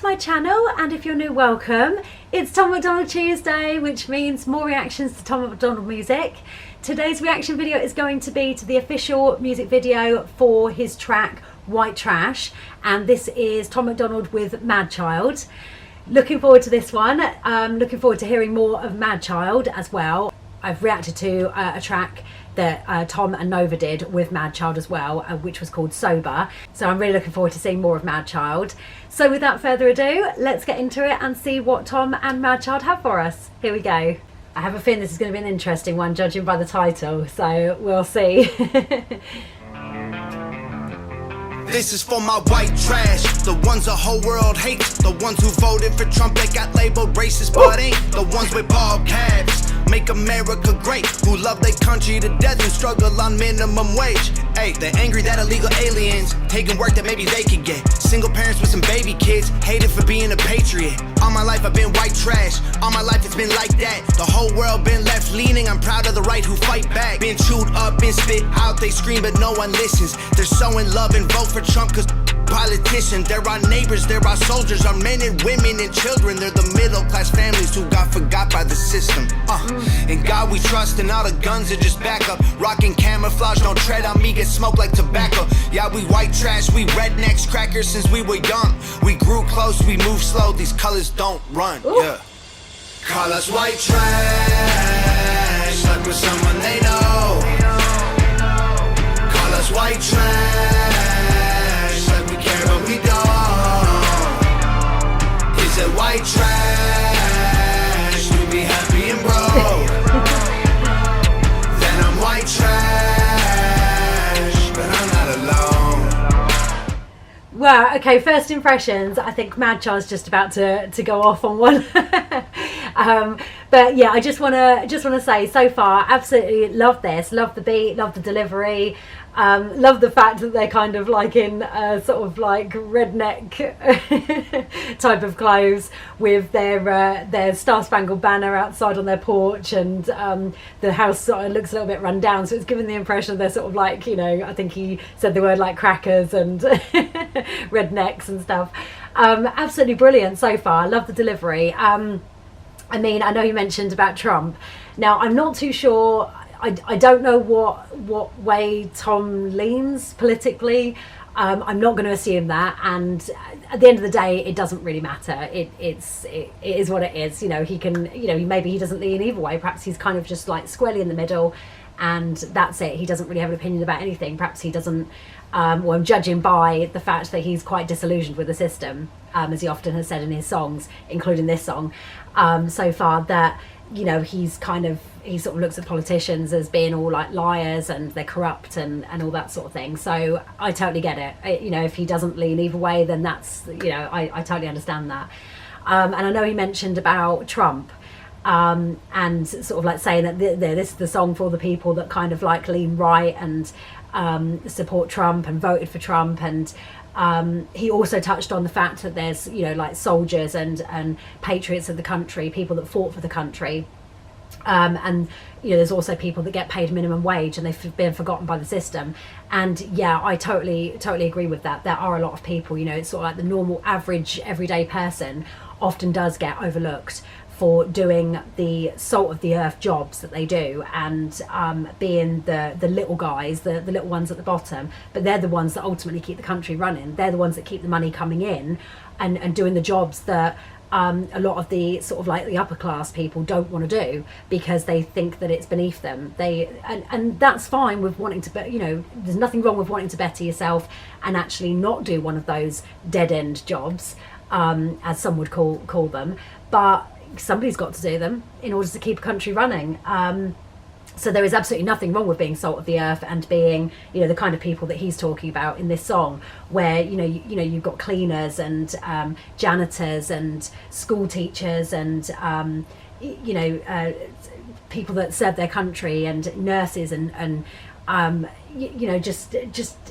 to my channel, and if you're new, welcome. It's Tom MacDonald Tuesday, which means more reactions to Tom MacDonald music. Today's reaction video is going to be to the official music video for his track White Trash, and this is Tom MacDonald with Madchild. Looking forward to this one. Looking forward to hearing more of Madchild as well. I've reacted to a track that Tom and Nova did with Madchild as well, which was called Sober. So I'm really looking forward to seeing more of Madchild. So without further ado, let's get into it and see what Tom and Madchild have for us. Here we go. I have a feeling this is going to be an interesting one, judging by the title, so we'll see. This is for my white trash, the ones the whole world hates, the ones who voted for Trump that got labeled racist but ain't, the ones with ball caps, make America great, who love their country to death and struggle on minimum wage. Hey, they're angry that illegal aliens taking work that maybe they could get. Single parents with some baby kids, hated for being a patriot. All my life I've been white trash, all my life it's been like that. The whole world been left leaning, I'm proud of the right who fight back. Been chewed up, been spit out, they scream but no one listens. They're so in love and vote for Trump cause politicians. They're our neighbors, they're our soldiers, our men and women and children. They're the middle class families who got forgot by the system. In God we trust and all the guns are just backup. Rocking camouflage, don't tread on me, get smoked like tobacco. Yeah, we white trash, we rednecks, crackers since we were young. We grew close, we move slow, these colors don't run. Yeah. Call us white trash, like we're someone they know. Call us white trash, like we care but we don't. Is it white trash to be happy and broke? Then I'm white trash, but I'm not alone. Well, okay, first impressions, I think Madchild's just about to go off on one. But yeah, I just want to say, so far, absolutely love this, love the beat, love the delivery, love the fact that they're kind of like in sort of like redneck type of clothes with their Star Spangled Banner outside on their porch, and the house sort of looks a little bit run down, so it's given the impression they're sort of like, you know, I think he said the word like crackers and rednecks and stuff. Absolutely brilliant so far, love the delivery. I mean, I know you mentioned about Trump. Now, I'm not too sure. I don't know what way Tom leans politically. I'm not going to assume that. And at the end of the day, it doesn't really matter. It is what it is. You know, he can. You know, maybe he doesn't lean either way. Perhaps he's kind of just like squarely in the middle, and that's it. He doesn't really have an opinion about anything. Perhaps he doesn't. Well, I'm judging by the fact that he's quite disillusioned with the system, as he often has said in his songs, including this song, so far, that, you know, he sort of looks at politicians as being all like liars and they're corrupt and all that sort of thing. So I totally get it. You know, if he doesn't lean either way, then that's, you know, I totally understand that. And I know he mentioned about Trump, and sort of like saying that this is the song for the people that kind of like lean right and support Trump and voted for Trump. And he also touched on the fact that there's, you know, like soldiers and patriots of the country, people that fought for the country, and, you know, there's also people that get paid minimum wage and they've been forgotten by the system. And yeah, I totally agree with that. There are a lot of people, you know, it's sort of like the normal average everyday person often does get overlooked for doing the salt of the earth jobs that they do, and being the little guys, the little ones at the bottom. But they're the ones that ultimately keep the country running. They're the ones that keep the money coming in and doing the jobs that a lot of the sort of like the upper class people don't want to do, because they think that it's beneath them. And that's fine with wanting to, you know, there's nothing wrong with wanting to better yourself and actually not do one of those dead end jobs, as some would call them. But somebody's got to do them in order to keep a country running. So there is absolutely nothing wrong with being salt of the earth and being, you know, the kind of people that he's talking about in this song, where, you know, you've got cleaners and janitors and school teachers and you know, people that serve their country, and nurses and you know, just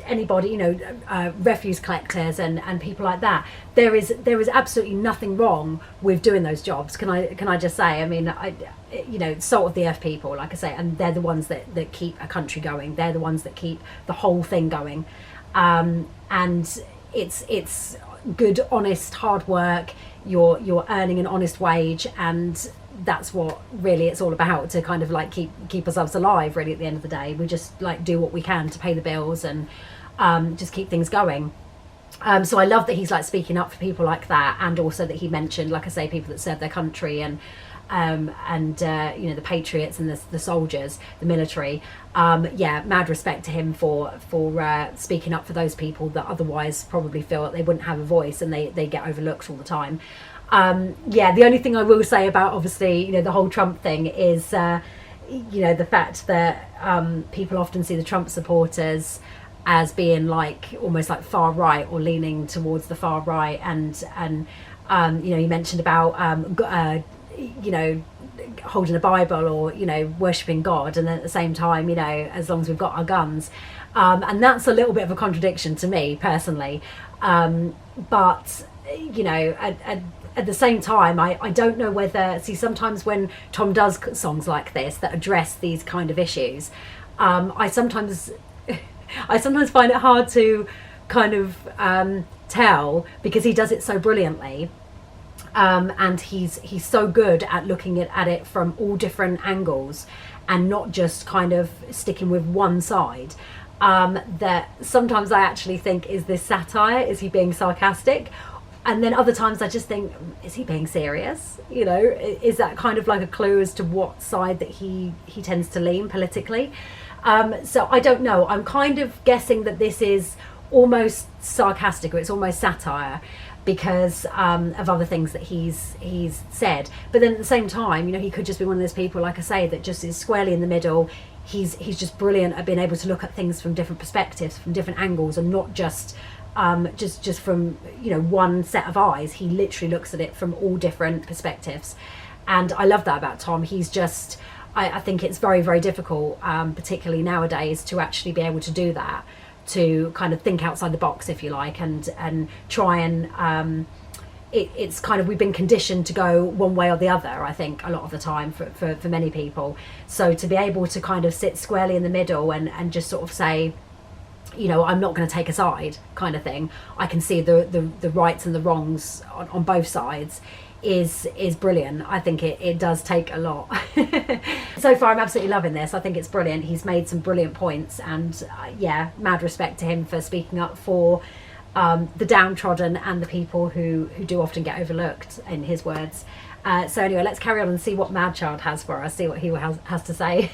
anybody, you know, refuse collectors and people like that. There is absolutely nothing wrong with doing those jobs. Can I just say? I mean, you know, salt of the earth people, like I say, and they're the ones that keep a country going. They're the ones that keep the whole thing going. And it's good, honest, hard work. You're earning an honest wage, and that's what really it's all about, to kind of like keep ourselves alive really at the end of the day. We just like do what we can to pay the bills and just keep things going. So I love that he's like speaking up for people like that, and also that he mentioned, like I say, people that serve their country and you know, the patriots and the soldiers, the military. Yeah, mad respect to him for speaking up for those people that otherwise probably feel that they wouldn't have a voice, and they get overlooked all the time. Yeah, the only thing I will say about, obviously, you know, the whole Trump thing is, you know, the fact that people often see the Trump supporters as being like almost like far right or leaning towards the far right, and you know, you mentioned about you know, holding a Bible, or, you know, worshipping God, and then at the same time, you know, as long as we've got our guns, and that's a little bit of a contradiction to me personally, but you know, at the same time, I don't know whether, see, sometimes when Tom does songs like this that address these kind of issues, I sometimes find it hard to kind of tell, because he does it so brilliantly. And he's so good at looking at it from all different angles, and not just kind of sticking with one side, that sometimes I actually think, is this satire? Is he being sarcastic? And then other times I just think, is he being serious? You know, is that kind of like a clue as to what side that he tends to lean politically? So I don't know. I'm kind of guessing that this is almost sarcastic, or it's almost satire, because of other things that he's said. But then at the same time, you know, he could just be one of those people, like I say, that just is squarely in the middle. He's just brilliant at being able to look at things from different perspectives, from different angles, and not just from, you know, one set of eyes. He literally looks at it from all different perspectives, and I love that about Tom. He's just, I think it's very, very difficult, particularly nowadays, to actually be able to do that, to kind of think outside the box, if you like, and try and it's kind of, we've been conditioned to go one way or the other, I think, a lot of the time for many people. So to be able to kind of sit squarely in the middle and just sort of say, you know, I'm not going to take a side, kind of thing. I can see the rights and the wrongs on both sides, is brilliant. I think it does take a lot. So far I'm absolutely loving this. I think it's brilliant. He's made some brilliant points, and yeah, mad respect to him for speaking up for the downtrodden and the people who do often get overlooked, in his words. So anyway, let's carry on and see what Madchild has for us, see what he has to say.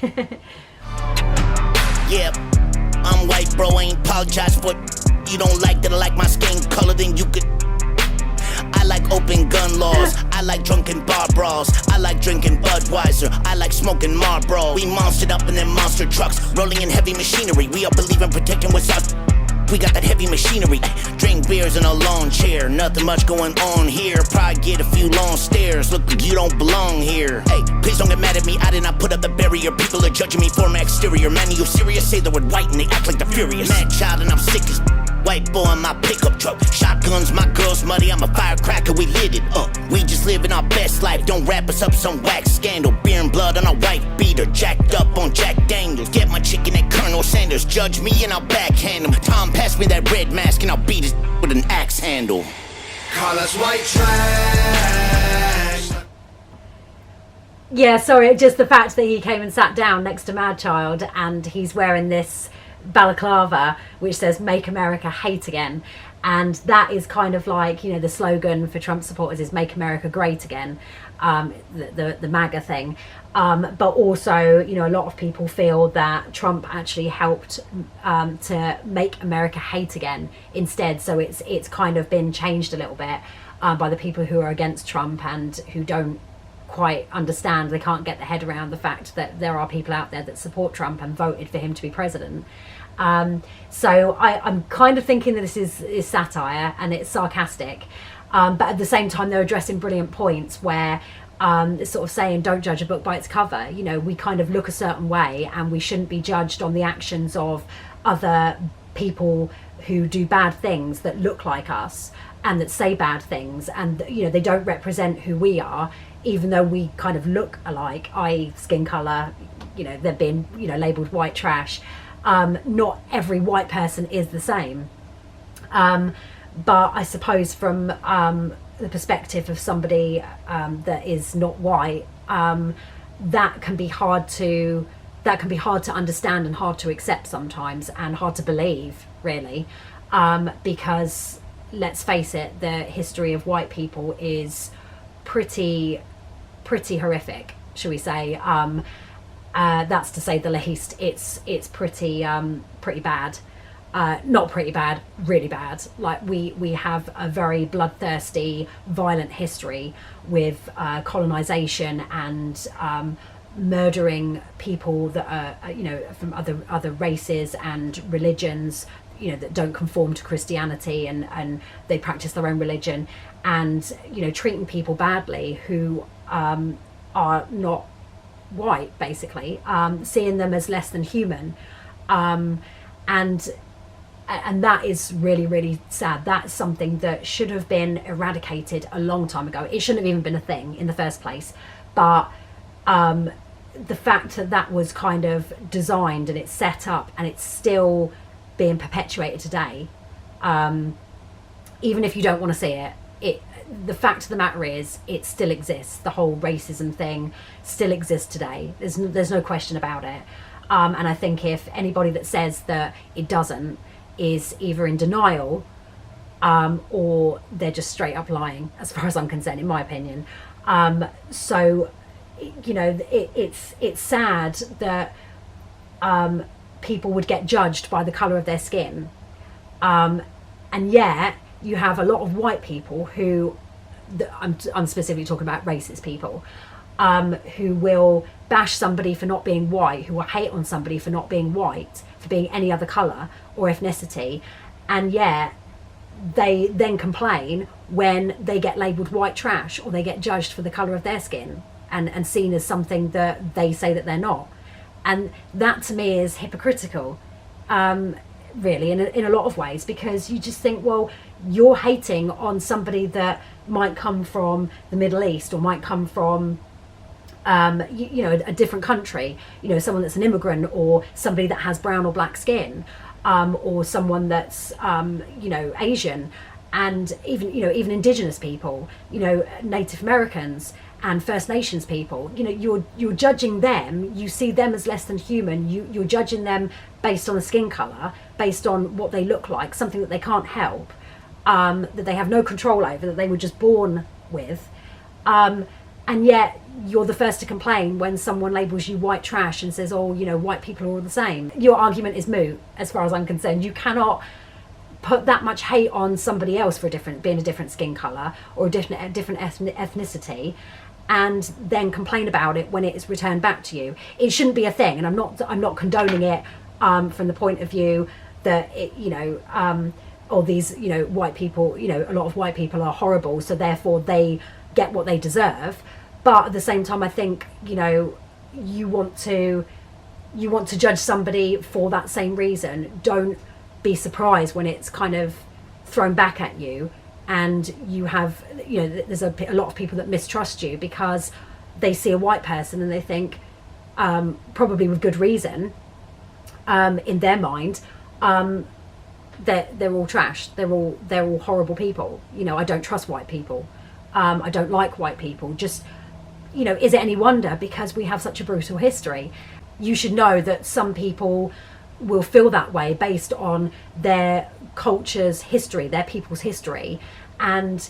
Yeah, I'm white, bro, I ain't apologize for you don't like that I like my skin color, then you could. I like open gun laws, I like drunken bar brawls, I like drinking Budweiser, I like smoking Marlboro. We monstered up in them monster trucks, rolling in heavy machinery. We all believe in protecting what's us. We got that heavy machinery. Drink beers in a lawn chair, nothing much going on here. Probably get a few long stares, look like you don't belong here. Hey, please don't get mad at me, I did not put up the barrier. People are judging me for my exterior. Man, are you serious? Say the word white and they act like they're furious. Madchild and I'm sick as white boy in my pickup truck. Shotguns, my girl's muddy, I'm a firecracker, we lit it up. We just living our best life, don't wrap us up some wax scandal. Beer and blood on a white beater, jacked up on Jack Daniels. Get my chicken at Colonel Sanders, judge me and I'll backhand him. Tom, pass me that red mask and I'll beat his with an axe handle. Call us white trash. Yeah, sorry, just the fact that he came and sat down next to Madchild, and he's wearing this balaclava which says "Make America Hate Again," and that is kind of like, you know, the slogan for Trump supporters is "Make America Great Again," the MAGA thing, but also, you know, a lot of people feel that Trump actually helped to make America hate again instead. So it's kind of been changed a little bit by the people who are against Trump and who don't quite understand, they can't get their head around the fact that there are people out there that support Trump and voted for him to be president. So I'm kind of thinking that this is satire and it's sarcastic, but at the same time they're addressing brilliant points where it's sort of saying, don't judge a book by its cover. You know, we kind of look a certain way and we shouldn't be judged on the actions of other people who do bad things that look like us and that say bad things, and, you know, they don't represent who we are, even though we kind of look alike, i.e. skin colour, you know, they're being, you know, labelled white trash. Not every white person is the same. But I suppose from the perspective of somebody that is not white, that can be hard to understand and hard to accept sometimes, and hard to believe, really, because let's face it, the history of white people is pretty horrific, shall we say. That's to say the least. It's pretty bad. Not pretty bad, really bad. Like we have a very bloodthirsty, violent history with colonization and murdering people that are, from other races and religions, that don't conform to Christianity, and they practice their own religion, and treating people badly who are not white, basically, seeing them as less than human, and that is really, really sad. That's something that should have been eradicated a long time ago. It shouldn't have even been a thing in the first place. But the fact that was kind of designed and it's set up and it's still being perpetuated today, even if you don't want to see it, the fact of the matter is it still exists. The whole racism thing still exists today. There's no question about it. And I think if anybody that says that it doesn't is either in denial, or they're just straight up lying, as far as I'm concerned, in my opinion. So it's sad that people would get judged by the colour of their skin, and yet you have a lot of white people who, I'm specifically talking about racist people, who will bash somebody for not being white, who will hate on somebody for not being white, for being any other colour or ethnicity, and yet they then complain when they get labelled white trash or they get judged for the colour of their skin and seen as something that they say that they're not. And that to me is hypocritical, really, in a lot of ways, because you just think, well, you're hating on somebody that might come from the Middle East or might come from a different country, someone that's an immigrant, or somebody that has brown or black skin, or someone that's Asian, and even indigenous people, Native Americans and First Nations people. You're judging them. You see them as less than human. You're judging them based on a skin color, based on what they look like, something that they can't help, that they have no control over, that they were just born with, and yet you're the first to complain when someone labels you white trash and says, oh, white people are all the same. Your argument is moot, as far as I'm concerned. You cannot put that much hate on somebody else for being a different skin color or a different ethnicity, and then complain about it when it is returned back to you. It shouldn't be a thing, and I'm not condoning it from the point of view that all these white people, a lot of white people are horrible, so therefore they get what they deserve. But at the same time, I think you want to judge somebody for that same reason. Don't be surprised when it's kind of thrown back at you, and you have there's a lot of people that mistrust you because they see a white person and they think, probably with good reason, in their mind, they're all trash. They're all horrible people. I don't trust white people. I don't like white people. Just, is it any wonder? Because we have such a brutal history. You should know that some people will feel that way based on their culture's history, their people's history. And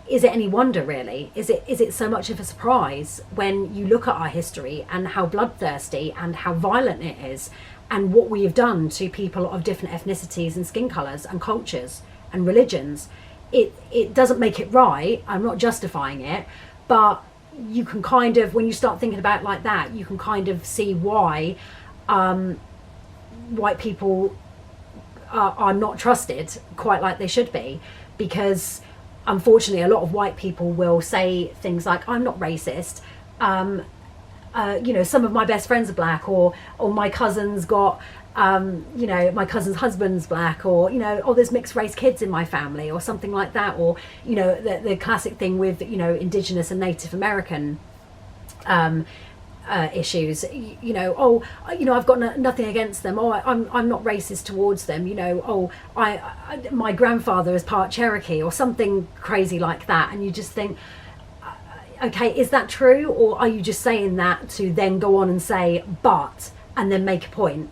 is it any wonder, really? Is it so much of a surprise when you look at our history and how bloodthirsty and how violent it is, and what we have done to people of different ethnicities and skin colours and cultures and religions? It doesn't make it right. I'm not justifying it, but you can kind of, when you start thinking about it like that, you can kind of see why white people are not trusted quite like they should be, because unfortunately a lot of white people will say things like, I'm not racist, some of my best friends are black, or my cousin's got my cousin's husband's black, or there's mixed race kids in my family, or something like that, or the classic thing with indigenous and Native American issues, you know, oh, you know, I've got nothing against them, oh, I'm not racist towards them, you know, oh, my grandfather is part Cherokee or something crazy like that, and you just think, okay, is that true, or are you just saying that to then go on and say but, and then make a point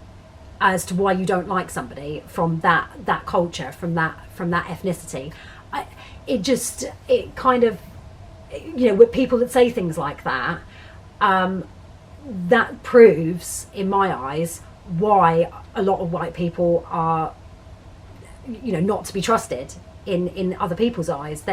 as to why you don't like somebody from that culture, from that ethnicity? It kind of, you know, with people that say things like that, that proves, in my eyes, why a lot of white people are, you know, not to be trusted in other people's eyes.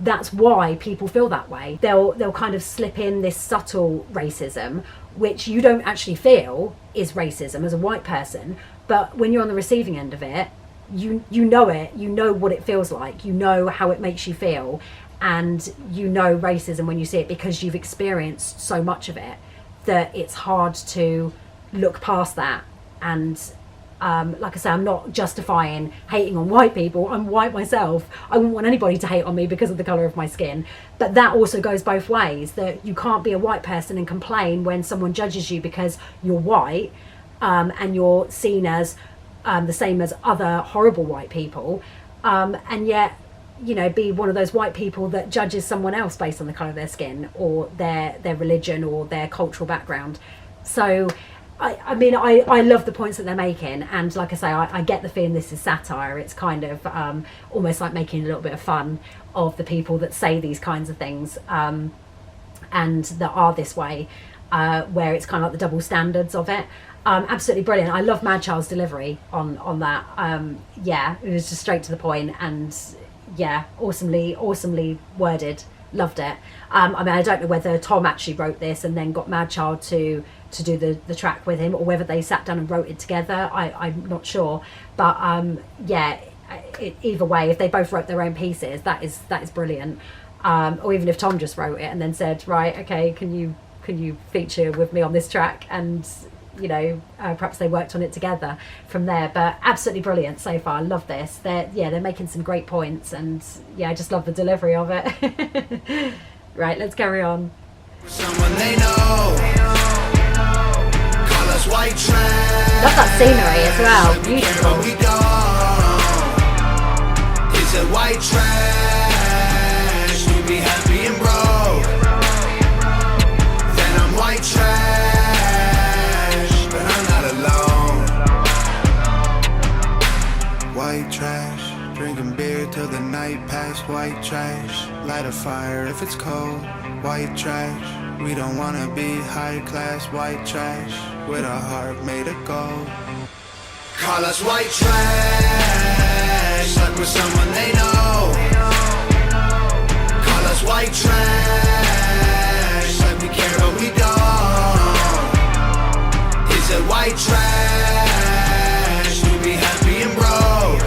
That's why people feel that way. They'll kind of slip in this subtle racism, which you don't actually feel is racism as a white person, but when you're on the receiving end of it, you know it, you know what it feels like, you know how it makes you feel, and you know racism when you see it because you've experienced so much of it that it's hard to look past that. And like I say, I'm not justifying hating on white people. I'm white myself. I wouldn't want anybody to hate on me because of the colour of my skin. But that also goes both ways, that you can't be a white person and complain when someone judges you because you're white, and you're seen as the same as other horrible white people, and yet, you know, be one of those white people that judges someone else based on the colour of their skin or their religion or their cultural background. So I mean, I love the points that they're making, and like I say, I get the feeling this is satire. It's kind of almost like making a little bit of fun of the people that say these kinds of things, and that are this way, where it's kind of like the double standards of it. Absolutely brilliant. I love Madchild's delivery on that. Yeah, it was just straight to the point, and yeah, awesomely worded. Loved it. I mean, I don't know whether Tom actually wrote this and then got Madchild to do the track with him, or whether they sat down and wrote it together. I'm not sure, but yeah, either way, if they both wrote their own pieces, that is brilliant. Or even if Tom just wrote it and then said, right, okay, can you feature with me on this track, and you know, perhaps they worked on it together from there. But absolutely brilliant so far. I love this. They're making some great points, and yeah, I just love the delivery of it. Right, let's carry on. Someone they know. Call us white trash. Love that scenery as well. Beautiful. We go. Is it white trash? You be happy and broke. Then I'm white trash, but I'm not alone. White trash, drinking beer till the night past. White trash, light a fire if it's cold. White trash, we don't wanna be high class. White trash, with a heart made of gold. Call us white trash, like we're someone they know. Call us white trash, like we care but we don't. Is it white trash? You be happy and broke.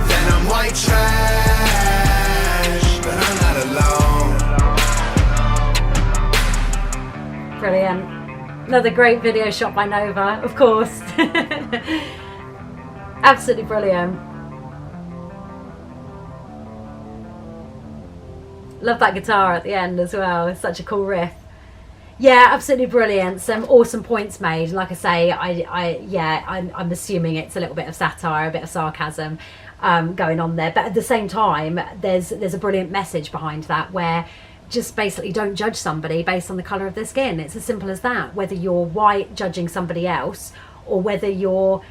Then I'm white trash, but I'm not alone. Brilliant. Another great video shot by Nova, of course. Absolutely brilliant. Love that guitar at the end as well. It's such a cool riff. Yeah, absolutely brilliant. Some awesome points made. Like I say, I'm assuming it's a little bit of satire, a bit of sarcasm going on there. But at the same time, there's a brilliant message behind that, where just basically don't judge somebody based on the colour of their skin. It's as simple as that. Whether you're white judging somebody else, or whether you're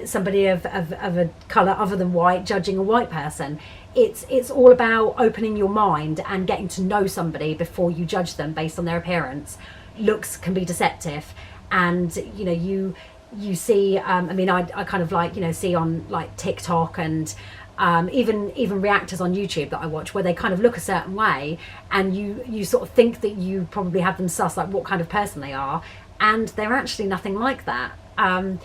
somebody of a colour other than white judging a white person. It's all about opening your mind and getting to know somebody before you judge them based on their appearance. Looks can be deceptive, and you know, you see, I mean, I kind of like, you know, see on like TikTok and even reactors on YouTube that I watch, where they kind of look a certain way, and you sort of think that you probably have them sussed, like what kind of person they are, and they're actually nothing like that. And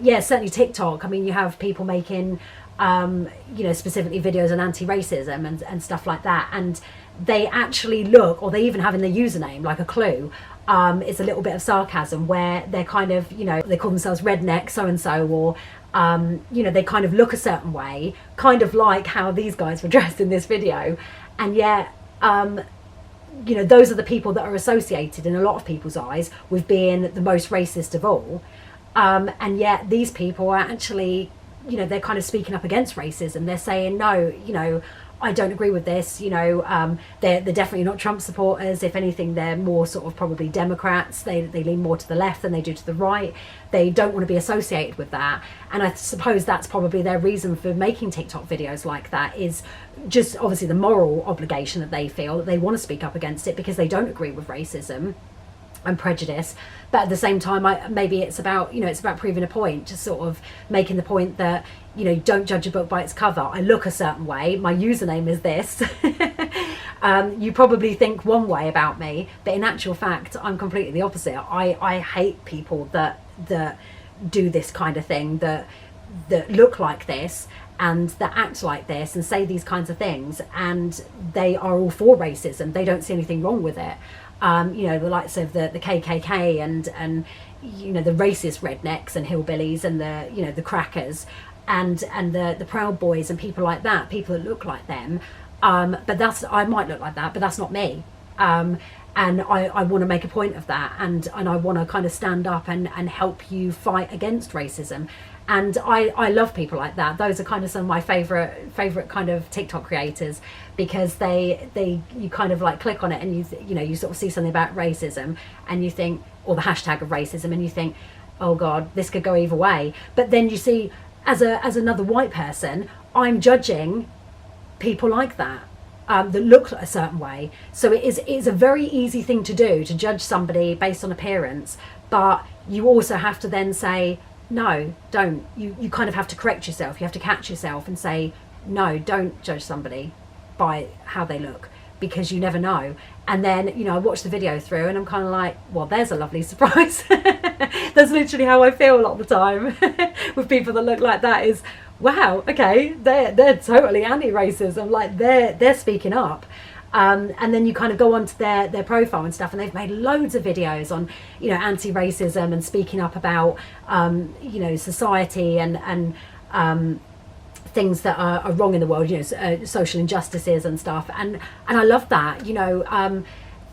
yeah, certainly TikTok, I mean, you have people making you know, specifically videos on anti-racism and stuff like that, and they actually look, or they even have in their username like a clue, it's a little bit of sarcasm, where they're kind of, you know, they call themselves redneck so and so, or you know, they kind of look a certain way, kind of like how these guys were dressed in this video, and yet you know, those are the people that are associated in a lot of people's eyes with being the most racist of all. And yet these people are actually, you know, they're kind of speaking up against racism. They're saying, no, you know, I don't agree with this. You know, they're definitely not Trump supporters. If anything, they're more sort of probably Democrats. They lean more to the left than they do to the right. They don't want to be associated with that. And I suppose that's probably their reason for making TikTok videos like that, is just obviously the moral obligation that they feel, that they want to speak up against it because they don't agree with racism and prejudice. But at the same time, maybe it's about, you know, it's about proving a point, just sort of making the point that, you know, don't judge a book by its cover. I look a certain way, my username is this. You probably think one way about me, but in actual fact I'm completely the opposite. I hate people that do this kind of thing, that look like this and that act like this and say these kinds of things, and they are all for racism. They don't see anything wrong with it. You know, the likes of the KKK and you know, the racist rednecks and hillbillies and the, you know, the crackers and the Proud Boys and people like that, people that look like them. But I might look like that, but that's not me. And I want to make a point of that, and I want to kind of stand up and help you fight against racism. And I love people like that. Those are kind of some of my favorite kind of TikTok creators, because you kind of like click on it and you know, you sort of see something about racism and you think, or the hashtag of racism, and you think, oh God, this could go either way. But then you see, as another white person, I'm judging people like that. That look a certain way. So it's a very easy thing to do, to judge somebody based on appearance, but you also have to then say, no, don't. You kind of have to correct yourself. You have to catch yourself and say, no, don't judge somebody by how they look, because you never know. And then, you know, I watch the video through and I'm kind of like, well, there's a lovely surprise. That's literally how I feel a lot of the time with people that look like that, is, wow, okay, they're totally anti-racism, like they're speaking up. And then you kind of go onto their profile and stuff, and they've made loads of videos on, you know, anti-racism and speaking up about, you know, society and things that are wrong in the world, you know, social injustices and stuff. And I love that, you know.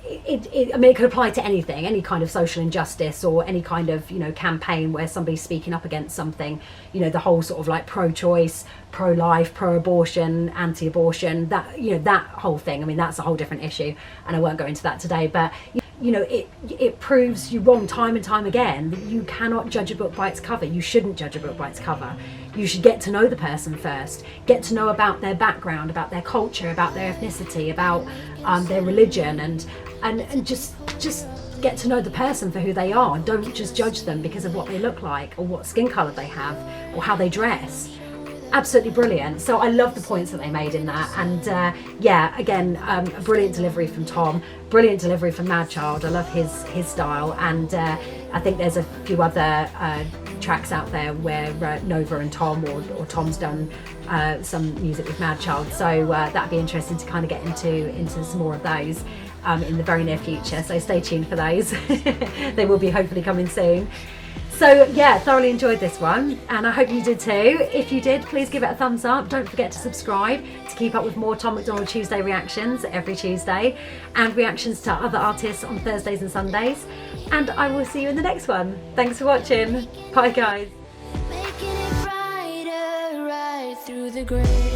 I mean, it could apply to anything, any kind of social injustice or any kind of, you know, campaign where somebody's speaking up against something, you know, the whole sort of like pro-choice, pro-life, pro-abortion, anti-abortion, that, you know, that whole thing. I mean, that's a whole different issue and I won't go into that today, but you know, it proves you wrong time and time again, that you cannot judge a book by its cover. You shouldn't judge a book by its cover. You should get to know the person first, get to know about their background, about their culture, about their ethnicity, about their religion, and just get to know the person for who they are. Don't just judge them because of what they look like or what skin colour they have or how they dress. Absolutely brilliant. So I love the points that they made in that, and yeah, again, a brilliant delivery from Tom, brilliant delivery from Madchild. I love his style, and I think there's a few other tracks out there where Nova and Tom or Tom's done some music with Madchild, so that'd be interesting to kind of get into some more of those in the very near future, so stay tuned for those. They will be hopefully coming soon. So yeah, thoroughly enjoyed this one, and I hope you did too. If you did, please give it a thumbs up. Don't forget to subscribe to keep up with more Tom MacDonald Tuesday reactions every Tuesday, and reactions to other artists on Thursdays and Sundays. And I will see you in the next one. Thanks for watching. Bye guys. Making it brighter right through the gray.